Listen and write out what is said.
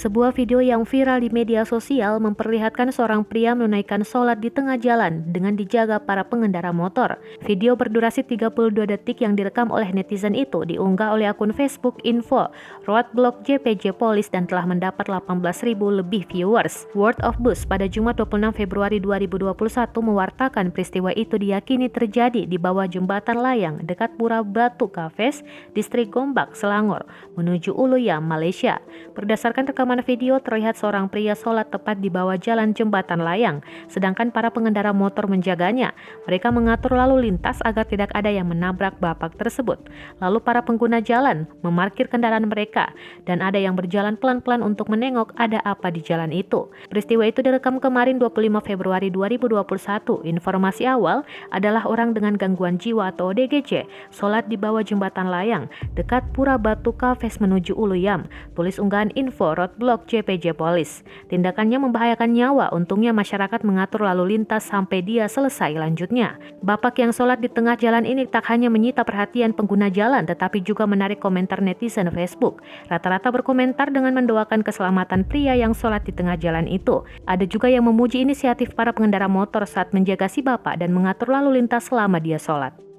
Sebuah video yang viral di media sosial memperlihatkan seorang pria menunaikan sholat di tengah jalan dengan dijaga para pengendara motor. Video berdurasi 32 detik yang direkam oleh netizen itu diunggah oleh akun Facebook Info Roadblock JPJ Police dan telah mendapat 18.000 lebih viewers. World of Bus pada Jumat 26 Februari 2021 mewartakan peristiwa itu diyakini terjadi di bawah jembatan layang dekat Pura Batu Kafes, Distrik Gombak, Selangor, menuju Uluyam, Malaysia. Berdasarkan rekaman video terlihat seorang pria sholat tepat di bawah jalan jembatan layang, sedangkan para pengendara motor menjaganya. Mereka mengatur lalu lintas agar tidak ada yang menabrak bapak tersebut. Lalu para pengguna jalan memarkir kendaraan mereka dan ada yang berjalan pelan-pelan untuk menengok ada apa di jalan itu. Peristiwa itu direkam kemarin 25 Februari 2021. Informasi awal adalah orang dengan gangguan jiwa atau ODGJ sholat di bawah jembatan layang dekat Pura Batu Kafes menuju Uluyam, tulis unggahan Info Roadblock JPJ Police. Tindakannya membahayakan nyawa, untungnya masyarakat mengatur lalu lintas sampai dia selesai lanjutnya. Bapak yang sholat di tengah jalan ini tak hanya menyita perhatian pengguna jalan tetapi juga menarik komentar netizen Facebook. Rata-rata berkomentar dengan mendoakan keselamatan pria yang sholat di tengah jalan itu. Ada juga yang memuji inisiatif para pengendara motor saat menjaga si bapak dan mengatur lalu lintas selama dia sholat.